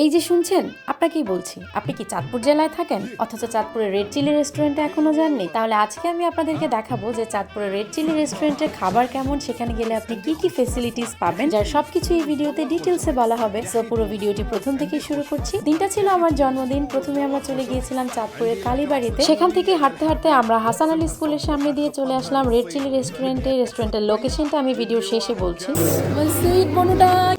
এই যে শুনছেন, আপনাকেই বলছি। আপনি কি চাঁদপুর জেলায় থাকেন, অথচ চাঁদপুরের রেড চিলি রেস্টুরেন্টে এখনো যাননি? তাহলে আজকে আমি আপনাদেরকে দেখাবো যে চাঁদপুরের রেড চিলি রেস্টুরেন্টের খাবার কেমন, সেখানে গেলে আপনি কি কি ফেসিলিটিস পাবেন, যার সবকিছু এই ভিডিওতে ডিটেলসে বলা হবে। সো পুরো ভিডিওটি প্রথম থেকেই শুরু করছি। দিনটা ছিল আমার জন্মদিন। প্রথমে আমরা চলে গিয়েছিলাম চাঁদপুরের কালীবাড়িতে। সেখান থেকে হাঁটতে হাঁটতে আমরা হাসান আলী স্কুলের সামনে দিয়ে চলে আসলাম রেড চিলি রেস্টুরেন্টে। রেস্টুরেন্টের লোকেশনটা আমি ভিডিওর শেষে বলছি।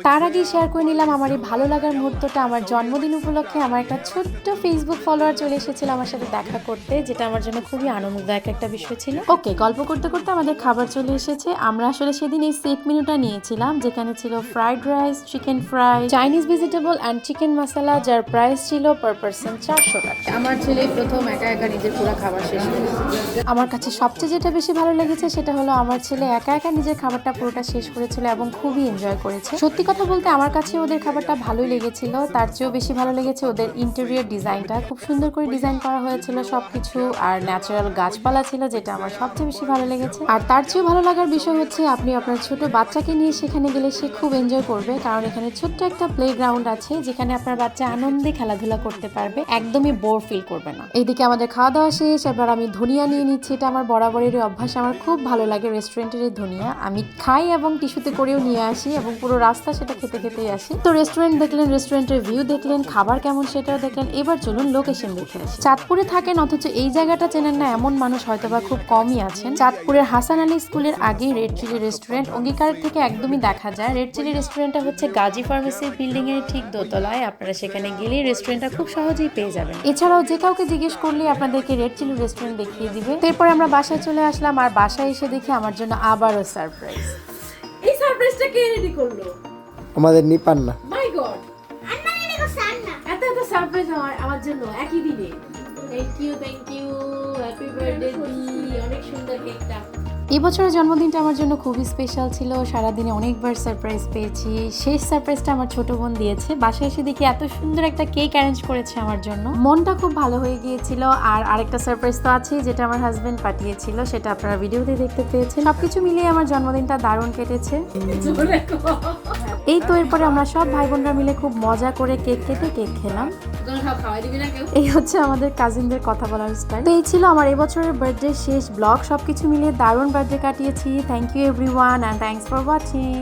তার আগেই শেয়ার করে নিলাম আমার এই ভালো লাগার মুহূর্তটা। আমার জন্মদিন উপলক্ষে আমার একটা ছোট্ট ফেসবুক ফলোয়ার চলে এসেছিল আমার সাথে দেখা করতে, যেটা আমার জন্য খুবই আনন্দদায়ক একটা বিষয় ছিল। ওকে, গল্প করতে করতে আমাদের খাবার চলে এসেছে। আমরা আসলে সেদিন এই সেট মেনুটা নিয়েছিলাম, যেখানে ছিল fried rice, chicken fry, Chinese vegetable and chicken masala, যার প্রাইস ছিল পার পারসন 400 টাকা। আমার ছেলে প্রথম একা একা নিজের পুরো খাবার শেষ করেছে। আমার কাছে সবচেয়ে যেটা বেশি ভালো লেগেছে সেটা হলো আমার ছেলে একা একা নিজের খাবারটা পুরোটা শেষ করেছিল এবং খুবই এনজয় করেছে। সত্যি কথা বলতে আমার কাছে ওদের খাবারটা ভালোই লেগেছিল। তার চেয়েও বেশি ভালো লেগেছে ওদের ইন্টেরিয়র ডিজাইনটা। খুব সুন্দর করে ডিজাইন করা হয়েছিল সবকিছু, আর ন্যাচারাল গাছপালা ছিল, যেটা আমার সবচেয়ে বেশি ভালো লেগেছে। আর তার চেয়েও ভালো লাগার বিষয় হচ্ছে আপনি আপনার ছোট বাচ্চাকে নিয়ে সেখানে গেলে সে খুব এনজয় করবে, কারণ এখানে ছোট্ট একটা প্লেগ্রাউন্ড আছে যেখানে আপনার বাচ্চা আনন্দে খেলাধুলা করতে পারবে, একদমই বোর ফিল করবে না। এইদিকে আমাদের খাওয়া দাওয়া শেষ, এবার আমি ধনিয়া নিয়ে নিচ্ছি। এটা আমার বরাবরের অভ্যাস, আমার খুব ভালো লাগে রেস্টুরেন্টের এই ধনিয়া। আমি খাই এবং টিস্যুতে করেও নিয়ে আসি এবং পুরো রাস্তা সেটা খেতে খেতেই আসি। তো রেস্টুরেন্ট দেখলেন, রেস্টুরেন্টের ভিউ দেখলেন, খাবার কেমন সেটাও দেখলেন। এবার চলুন লোকেশন দেখে আসি। চাঁদপুরে থাকেন অথচ এই জায়গাটা চেনেন না এমন মানুষ হয়তোবা খুব কমই আছেন। চাঁদপুরের হাসান আলী স্কুলের আগেই রেড চিলি রেস্টুরেন্ট। অঙ্গীকার থেকে একদমই দেখা যায়। রেড চিলি রেস্টুরেন্টটা হচ্ছে গাজী ফার্মেসির বিল্ডিং এর ঠিক দোতলায়। আপনারা সেখানে গেলেই রেস্টুরেন্টটা খুব সহজেই পেয়ে যাবেন। এছাড়াও যে কাউকে জিজ্ঞেস করলে আপনাদেরকে রেড চিলি রেস্টুরেন্ট দেখিয়ে দিবে। এরপর আমরা বাসায় চলে আসলাম, আর বাসায় এসে দেখি আমার জন্য আবারও সারপ্রাইজ। এই সারপ্রাইজটা কে রেডি করলো? আমাদের নিপান না। মাই গড, এত এত সারপ্রাইজ আমার জন্য একই দিনে। থ্যাংক ইউ, হ্যাপি বার্থডে দি। অনেক সুন্দর কেকটা। এই বছরের জন্মদিনটা আমার জন্য খুবই স্পেশাল ছিল। সারাদিনে অনেকবার সারপ্রাইজ পেয়েছি। শেষ সারপ্রাইজটা আমার ছোট বোন দিয়েছে। বাসায় এসে দেখি এত সুন্দর একটা কেক অ্যারেঞ্জ করেছে আমার জন্য, মনটা খুব ভালো হয়ে গিয়েছিল। আর আরেকটা সারপ্রাইজ তো আছেই, যেটা আমার হাজবেন্ড পাঠিয়েছিল, সেটা আপনারা ভিডিওতে দেখতে পেয়েছেন। সবকিছু মিলিয়ে আমার জন্মদিনটা দারুণ কেটেছে। এই তো এরপরে আমরা সব ভাই বোনরা মিলে খুব মজা করে কেক কেটে কেক খেলাম। এই হচ্ছে আমাদের কাজিনদের কথা বলার স্টাইল। তো এই ছিল আমার এবছরের বার্থডে শেষ ব্লগ। সবকিছু মিলিয়ে দারুণ বার্থডে কাটিয়েছি। Thank you everyone, and thanks for watching.